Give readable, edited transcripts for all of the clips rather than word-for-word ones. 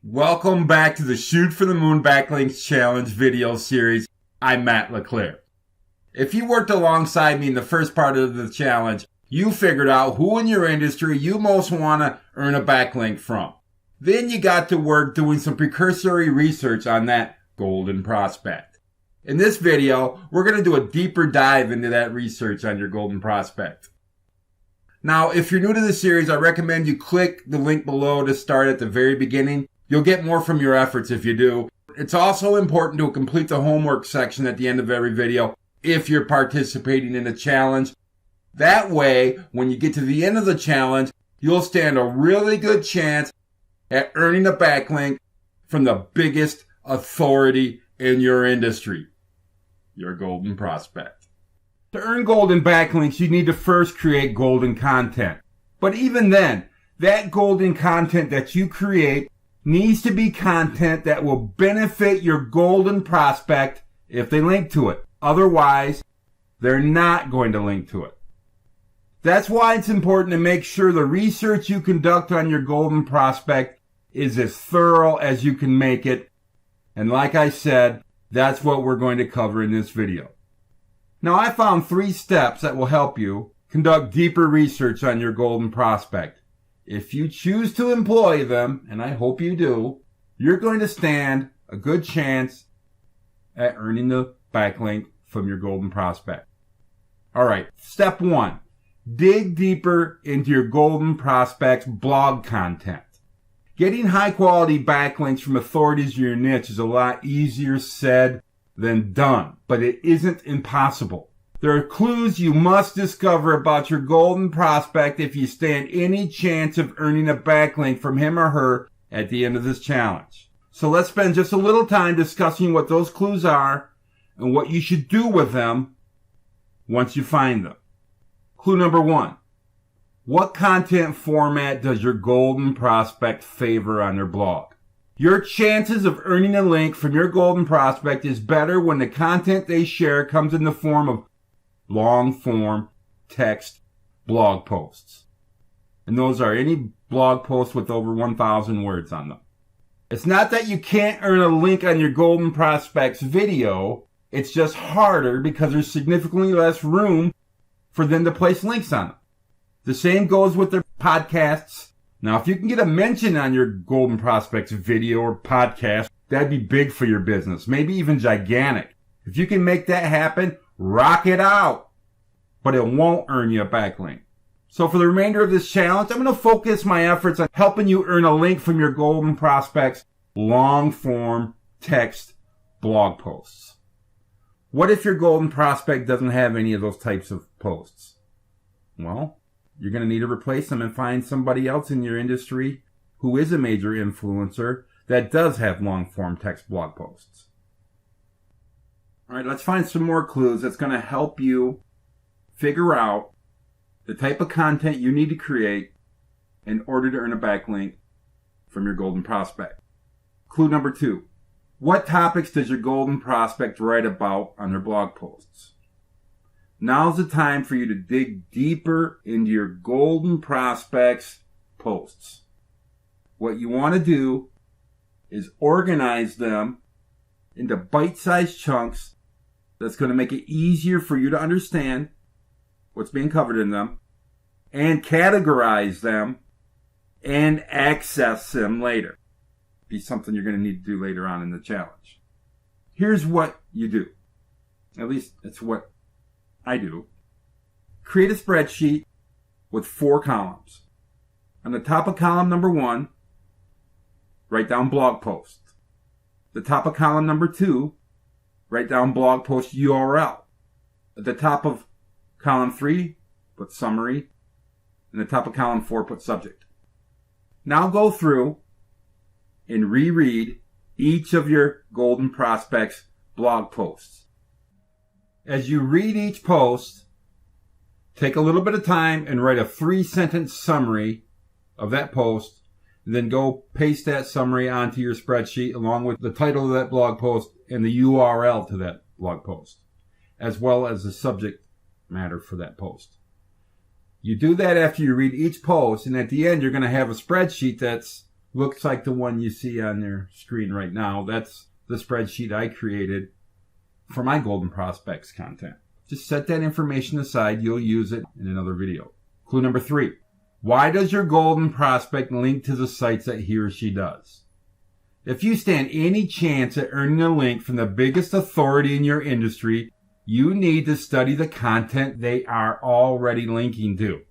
Welcome back to the Shoot for the Moon Backlinks Challenge video series. I'm Matt LeClaire. If you worked alongside me in the first part of the challenge, you figured out who in your industry you most want to earn a backlink from. Then you got to work doing some precursory research on that golden prospect. In this video, we're going to do a deeper dive into that research on your golden prospect. Now, if you're new to the series, I recommend you click the link below to start at the very beginning. You'll get more from your efforts if you do. It's also important to complete the homework section at the end of every video if you're participating in a challenge. That way, when you get to the end of the challenge, you'll stand a really good chance at earning a backlink from the biggest authority in your industry, your golden prospect. To earn golden backlinks, you need to first create golden content. But even then, that golden content that you create needs to be content that will benefit your golden prospect if they link to it. Otherwise, they're not going to link to it. That's why it's important to make sure the research you conduct on your golden prospect is as thorough as you can make it. And like I said, that's what we're going to cover in this video. Now, I found 3 steps that will help you conduct deeper research on your golden prospect. If you choose to employ them, and I hope you do, you're going to stand a good chance at earning the backlink from your golden prospect. All right, step 1, dig deeper into your golden prospect's blog content. Getting high quality backlinks from authorities in your niche is a lot easier said than done, but it isn't impossible. There are clues you must discover about your golden prospect if you stand any chance of earning a backlink from him or her at the end of this challenge. So let's spend just a little time discussing what those clues are and what you should do with them once you find them. Clue number 1. What content format does your golden prospect favor on their blog? Your chances of earning a link from your golden prospect is better when the content they share comes in the form of long-form text blog posts. And those are any blog posts with over 1,000 words on them. It's not that you can't earn a link on your golden prospect's video. It's just harder because there's significantly less room for them to place links on them. The same goes with their podcasts. Now, if you can get a mention on your golden prospect's video or podcast, that'd be big for your business, maybe even gigantic. If you can make that happen, rock it out. But it won't earn you a backlink. So for the remainder of this challenge, I'm going to focus my efforts on helping you earn a link from your golden prospect's long-form text blog posts. What if your golden prospect doesn't have any of those types of posts? Well, you're going to need to replace them and find somebody else in your industry who is a major influencer that does have long-form text blog posts. All right, let's find some more clues that's going to help you figure out the type of content you need to create in order to earn a backlink from your golden prospect. Clue number 2. What topics does your golden prospect write about on their blog posts? Now's the time for you to dig deeper into your golden prospect's posts. What you want to do is organize them into bite-sized chunks that's going to make it easier for you to understand what's being covered in them and categorize them and access them later. Be something you're going to need to do later on in the challenge. Here's what you do. At least it's what I do. Create a spreadsheet with 4 columns. On the top of column number 1, write down blog post. The top of column number 2, write down blog post URL. At the top of column 3, put summary. And the top of column 4, put subject. Now go through and reread each of your golden prospects blog posts. As you read each post, take a little bit of time and write a 3-sentence summary of that post. And then go paste that summary onto your spreadsheet along with the title of that blog post and the URL to that blog post, as well as the subject matter for that post. You do that after you read each post, and at the end you're going to have a spreadsheet that's looks like the one you see on your screen right now. That's the spreadsheet I created for my Golden Prospects content. Just set that information aside. You'll use it in another video. Clue number 3. Why does your Golden Prospect link to the sites that he or she does? If you stand any chance at earning a link from the biggest authority in your industry, you need to study the content they are already linking to.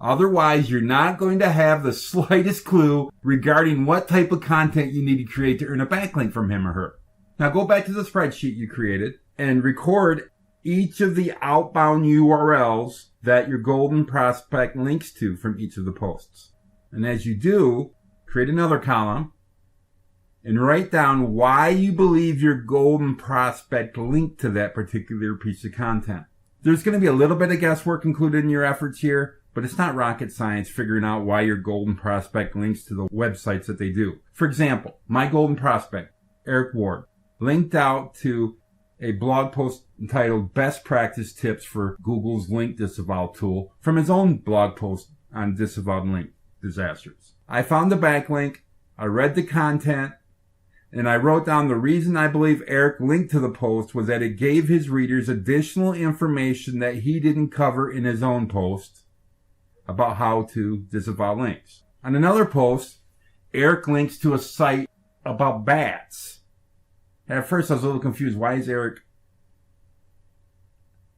Otherwise, you're not going to have the slightest clue regarding what type of content you need to create to earn a backlink from him or her. Now go back to the spreadsheet you created and record each of the outbound URLs that your Golden Prospect links to from each of the posts. And as you do, create another column and write down why you believe your Golden Prospect linked to that particular piece of content. There's going to be a little bit of guesswork included in your efforts here, but it's not rocket science figuring out why your Golden Prospect links to the websites that they do. For example, my Golden Prospect, Eric Ward, linked out to a blog post entitled Best Practice Tips for Google's Link Disavow Tool from his own blog post on disavowed link disasters. I found the backlink, I read the content, and I wrote down the reason I believe Eric linked to the post was that it gave his readers additional information that he didn't cover in his own post about how to disavow links. On another post, Eric links to a site about bats. At first I was a little confused. Why is Eric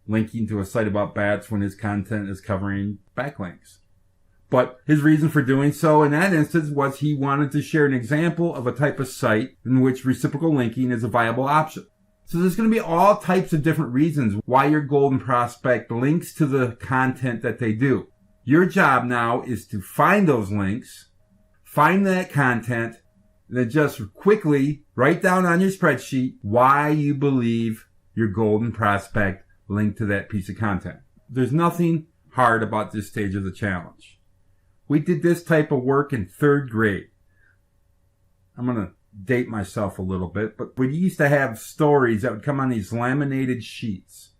linking to a site about bats when his content is covering backlinks? But his reason for doing so in that instance was he wanted to share an example of a type of site in which reciprocal linking is a viable option. So there's going to be all types of different reasons why your Golden Prospect links to the content that they do. Your job now is to find those links, find that content, and then just quickly write down on your spreadsheet why you believe your Golden Prospect linked to that piece of content. There's nothing hard about this stage of the challenge. We did this type of work in 3rd grade. I'm going to date myself a little bit, but we used to have stories that would come on these laminated sheets.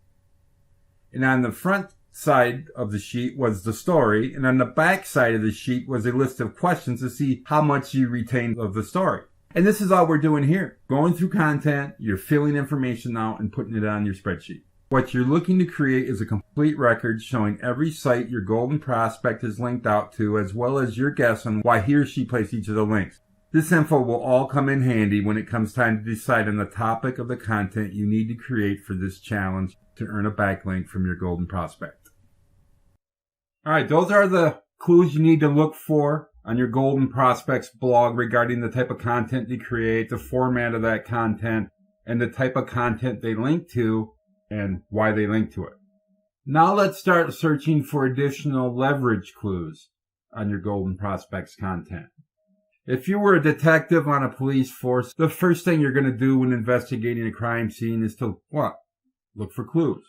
And on the front side of the sheet was the story, and on the back side of the sheet was a list of questions to see how much you retained of the story. And this is all we're doing here. Going through content, you're filling information out and putting it on your spreadsheet. What you're looking to create is a complete record showing every site your Golden Prospect is linked out to, as well as your guess on why he or she placed each of the links. This info will all come in handy when it comes time to decide on the topic of the content you need to create for this challenge to earn a backlink from your Golden Prospect. All right, those are the clues you need to look for on your Golden Prospects blog regarding the type of content you create, the format of that content, and the type of content they link to and why they link to it. Now let's start searching for additional leverage clues on your Golden Prospects content. If you were a detective on a police force, the first thing you're going to do when investigating a crime scene is to what? Look for clues.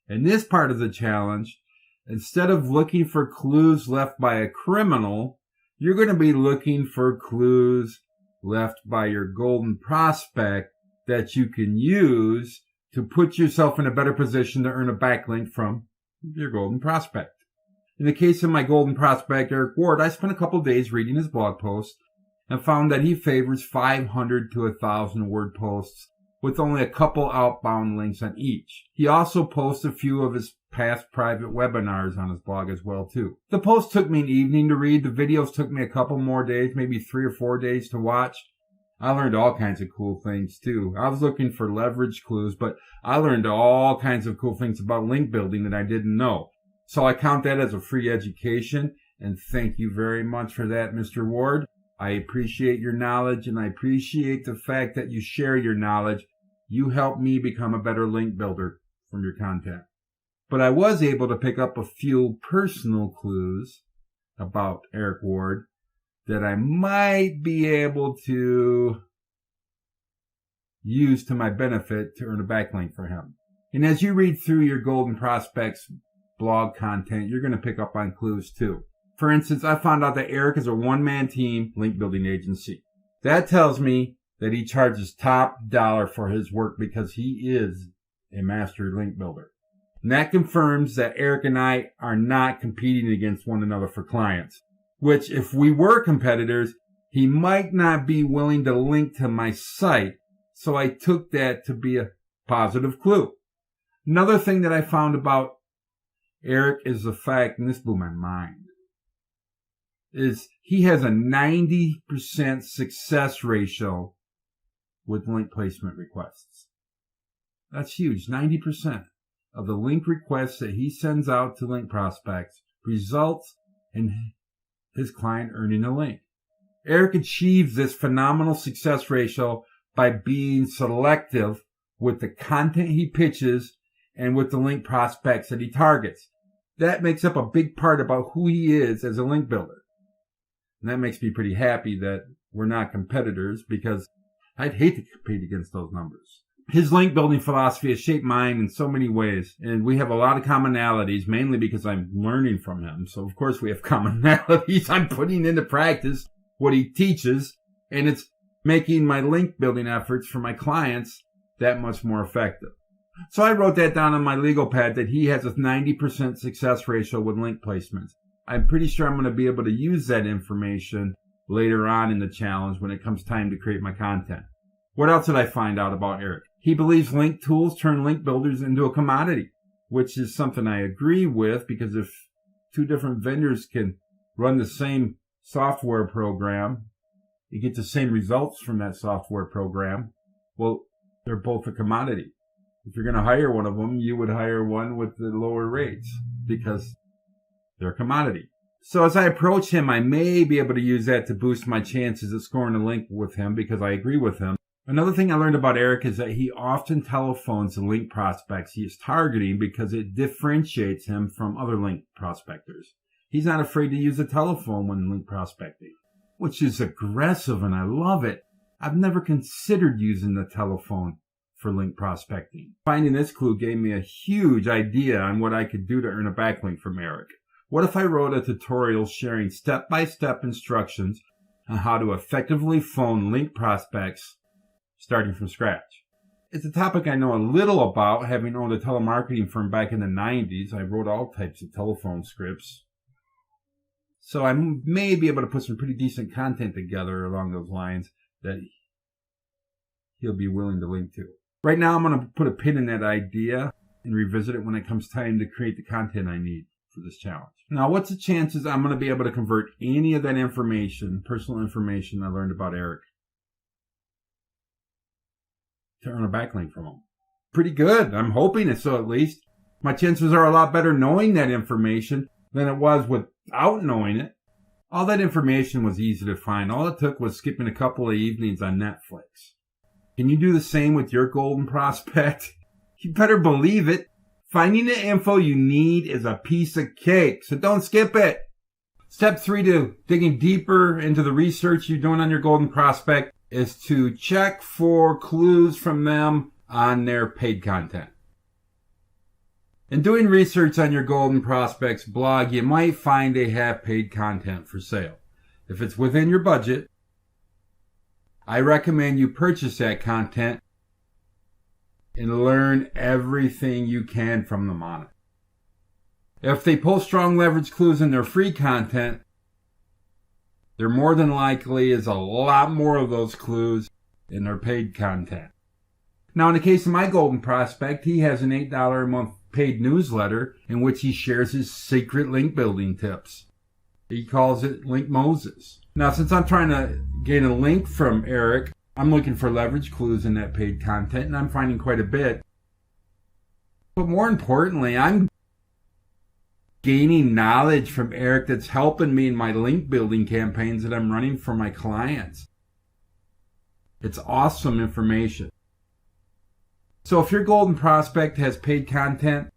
In this part of the challenge, instead of looking for clues left by a criminal, you're going to be looking for clues left by your Golden Prospect that you can use to put yourself in a better position to earn a backlink from your Golden Prospect. In the case of my Golden Prospect, Eric Ward, I spent a couple of days reading his blog posts and found that he favors 500 to 1,000 word posts with only a couple outbound links on each. He also posts a few of his past private webinars on his blog as well too. The posts took me an evening to read. The videos took me a couple more days, maybe 3 or 4 days to watch. I learned all kinds of cool things too. I was looking for leverage clues, but I learned all kinds of cool things about link building that I didn't know. So I count that as a free education, and thank you very much for that, Mr. Ward. I appreciate your knowledge, and I appreciate the fact that you share your knowledge. You help me become a better link builder from your content. But I was able to pick up a few personal clues about Eric Ward that I might be able to use to my benefit to earn a backlink for him. And as you read through your Golden Prospects blog content, you're going to pick up on clues too. For instance, I found out that Eric is a one-man team link building agency. That tells me that he charges top dollar for his work because he is a master link builder. And that confirms that Eric and I are not competing against one another for clients. Which, if we were competitors, he might not be willing to link to my site, so I took that to be a positive clue. Another thing that I found about Eric is the fact, and this blew my mind, is he has a 90% success ratio with link placement requests. That's huge. 90% of the link requests that he sends out to link prospects results in his client earning a link. Eric achieves this phenomenal success ratio by being selective with the content he pitches and with the link prospects that he targets. That makes up a big part about who he is as a link builder. And that makes me pretty happy that we're not competitors, because I'd hate to compete against those numbers. His link building philosophy has shaped mine in so many ways, and we have a lot of commonalities, mainly because I'm learning from him. So of course we have commonalities. I'm putting into practice what he teaches, and it's making my link building efforts for my clients that much more effective. So I wrote that down on my legal pad, that he has a 90% success ratio with link placements. I'm pretty sure I'm going to be able to use that information later on in the challenge when it comes time to create my content. What else did I find out about Eric? He believes link tools turn link builders into a commodity, which is something I agree with, because if two different vendors can run the same software program, you get the same results from that software program, well, they're both a commodity. If you're going to hire one of them, you would hire one with the lower rates because they're a commodity. So as I approach him, I may be able to use that to boost my chances of scoring a link with him, because I agree with him. Another thing I learned about Eric is that he often telephones the link prospects he is targeting because it differentiates him from other link prospectors. He's not afraid to use a telephone when link prospecting, which is aggressive, and I love it. I've never considered using the telephone for link prospecting. Finding this clue gave me a huge idea on what I could do to earn a backlink from Eric. What if I wrote a tutorial sharing step-by-step instructions on how to effectively phone link prospects starting from scratch? It's a topic I know a little about, having owned a telemarketing firm back in the 90s. I wrote all types of telephone scripts. So I may be able to put some pretty decent content together along those lines that he'll be willing to link to. Right now, I'm going to put a pin in that idea and revisit it when it comes time to create the content I need for this challenge. Now, what's the chances I'm going to be able to convert any of that information, personal information I learned about Eric, to earn a backlink from him? Pretty good. I'm hoping it's so, at least. My chances are a lot better knowing that information than it was without knowing it. All that information was easy to find. All it took was skipping a couple of evenings on Netflix. Can you do the same with your golden prospect? You better believe it. Finding the info you need is a piece of cake, so don't skip it. Step 3 to digging deeper into the research you're doing on your golden prospect is to check for clues from them on their paid content. In doing research on your golden prospects blog, you might find they have paid content for sale. If it's within your budget, I recommend you purchase that content and learn everything you can from them on it. If they post strong leverage clues in their free content, there more than likely is a lot more of those clues in their paid content. Now, in the case of my golden prospect, he has an $8 a month paid newsletter in which he shares his secret link building tips. He calls it Link Moses. Now, since I'm trying to gain a link from Eric, I'm looking for leverage clues in that paid content, and I'm finding quite a bit. But more importantly, I'm gaining knowledge from Eric that's helping me in my link building campaigns that I'm running for my clients. It's awesome information. So if your golden prospect has paid content,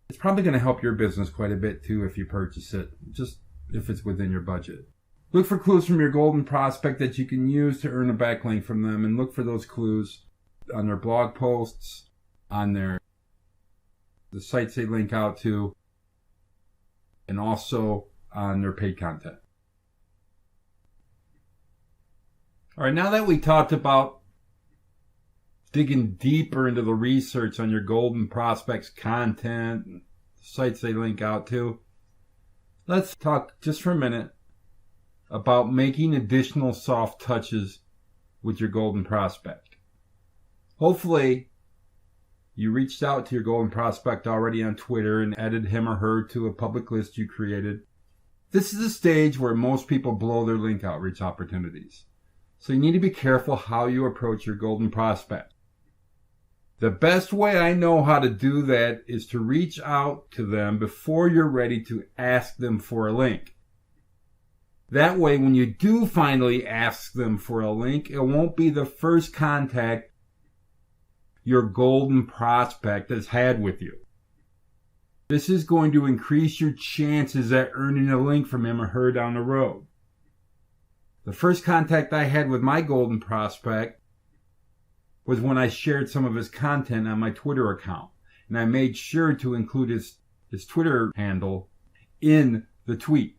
it's probably going to help your business quite a bit too if you purchase it, just if it's within your budget. Look for clues from your golden prospect that you can use to earn a backlink from them, and look for those clues on their blog posts, on the sites they link out to, and also on their paid content. All right, now that we talked about digging deeper into the research on your golden prospects content, and the sites they link out to, let's talk just for a minute about making additional soft touches with your golden prospect. Hopefully, you reached out to your golden prospect already on Twitter and added him or her to a public list you created. This is a stage where most people blow their link outreach opportunities. So you need to be careful how you approach your golden prospect. The best way I know how to do that is to reach out to them before you're ready to ask them for a link. That way, when you do finally ask them for a link, it won't be the first contact your golden prospect has had with you. This is going to increase your chances at earning a link from him or her down the road. The first contact I had with my golden prospect was when I shared some of his content on my Twitter account. And I made sure to include his Twitter handle in the tweet.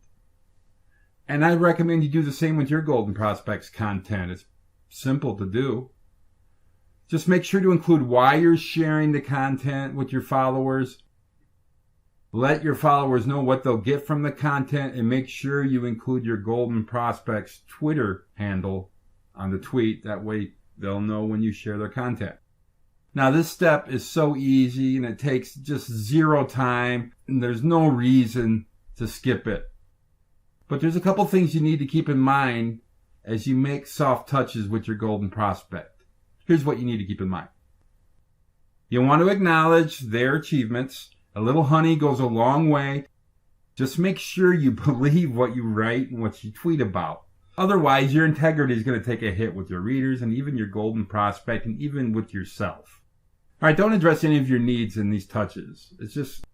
And I recommend you do the same with your golden prospects content. It's simple to do. Just make sure to include why you're sharing the content with your followers. Let your followers know what they'll get from the content, and make sure you include your golden prospects Twitter handle on the tweet. That way they'll know when you share their content. Now, this step is so easy and it takes just 0 time, and there's no reason to skip it. But there's a couple things you need to keep in mind as you make soft touches with your golden prospect. Here's what you need to keep in mind. You want to acknowledge their achievements. A little honey goes a long way. Just make sure you believe what you write and what you tweet about. Otherwise, your integrity is going to take a hit with your readers and even your golden prospect and even with yourself. All right, don't address any of your needs in these touches. It's just,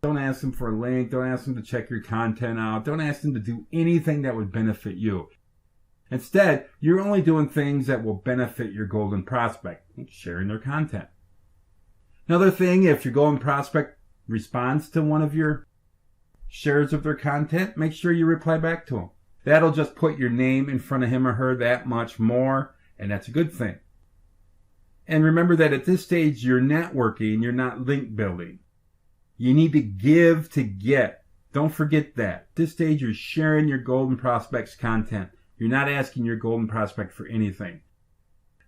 don't ask them for a link. Don't ask them to check your content out. Don't ask them to do anything that would benefit you. Instead, you're only doing things that will benefit your golden prospect, sharing their content. Another thing, if your golden prospect responds to one of your shares of their content, make sure you reply back to them. That'll just put your name in front of him or her that much more, and that's a good thing. And remember that at this stage, you're networking, you're not link building. You need to give to get. Don't forget that. At this stage, you're sharing your golden prospect's content. You're not asking your golden prospect for anything.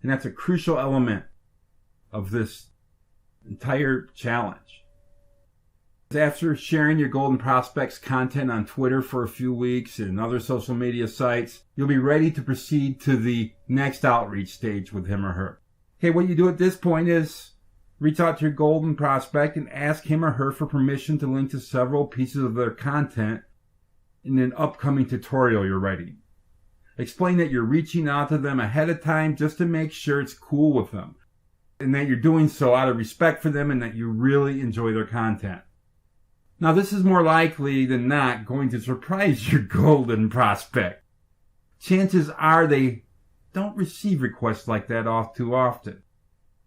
And that's a crucial element of this entire challenge. After sharing your golden prospect's content on Twitter for a few weeks and other social media sites, you'll be ready to proceed to the next outreach stage with him or her. Okay, what you do at this point is reach out to your golden prospect and ask him or her for permission to link to several pieces of their content in an upcoming tutorial you're writing. Explain that you're reaching out to them ahead of time just to make sure it's cool with them, and that you're doing so out of respect for them and that you really enjoy their content. Now, this is more likely than not going to surprise your golden prospect. Chances are they don't receive requests like that too often.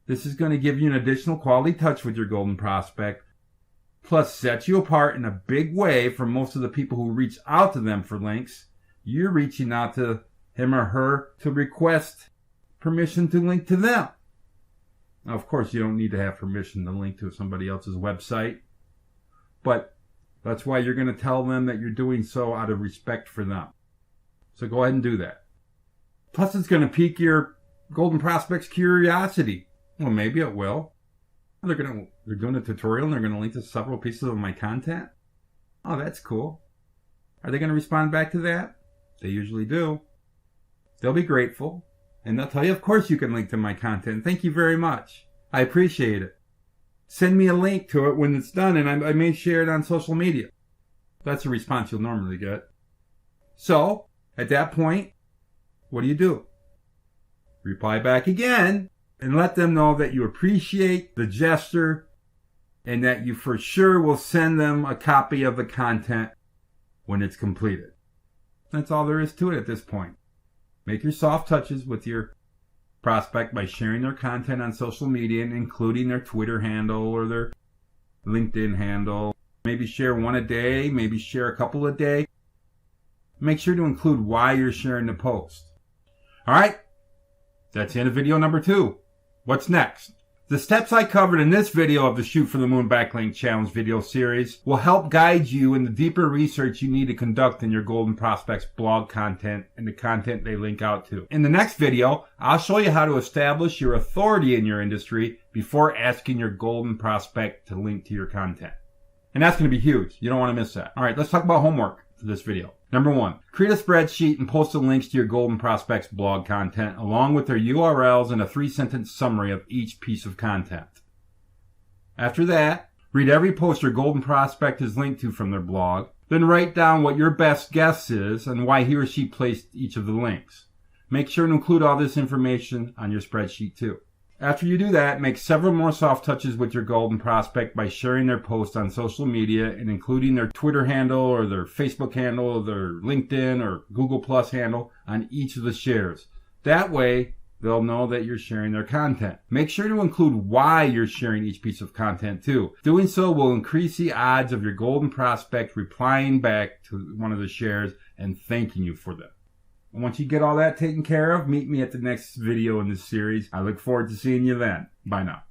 This is going to give you an additional quality touch with your golden prospect, plus set you apart in a big way from most of the people who reach out to them for links. You're reaching out to him or her to request permission to link to them. Now, of course, you don't need to have permission to link to somebody else's website, but that's why you're going to tell them that you're doing so out of respect for them. So go ahead and do that. Plus, it's going to pique your golden prospect's curiosity. Well, maybe it will. They're doing a tutorial and they're going to link to several pieces of my content. Oh, that's cool. Are they going to respond back to that? They usually do. They'll be grateful. And they'll tell you, of course you can link to my content. Thank you very much. I appreciate it. Send me a link to it when it's done, and I may share it on social media. That's a response you'll normally get. So, at that point, what do? Reply back again and let them know that you appreciate the gesture and that you for sure will send them a copy of the content when it's completed. That's all there is to it at this point. Make your soft touches with your prospect by sharing their content on social media and including their Twitter handle or their LinkedIn handle. Maybe share one a day, maybe share a couple a day. Make sure to include why you're sharing the post. All right, that's the end of video number 2. What's next? The steps I covered in this video of the Shoot for the Moon Backlink Challenge video series will help guide you in the deeper research you need to conduct in your Golden Prospects blog content and the content they link out to. In the next video, I'll show you how to establish your authority in your industry before asking your Golden Prospect to link to your content. And that's going to be huge. You don't want to miss that. All right, let's talk about homework for this video. Number 1, create a spreadsheet and post the links to your Golden Prospects blog content along with their URLs and a 3-sentence summary of each piece of content. After that, read every post your Golden Prospect is linked to from their blog. Then write down what your best guess is and why he or she placed each of the links. Make sure to include all this information on your spreadsheet too. After you do that, make several more soft touches with your Golden Prospect by sharing their post on social media and including their Twitter handle or their Facebook handle or their LinkedIn or Google Plus handle on each of the shares. That way, they'll know that you're sharing their content. Make sure to include why you're sharing each piece of content too. Doing so will increase the odds of your Golden Prospect replying back to one of the shares and thanking you for them. And once you get all that taken care of, meet me at the next video in this series. I look forward to seeing you then. Bye now.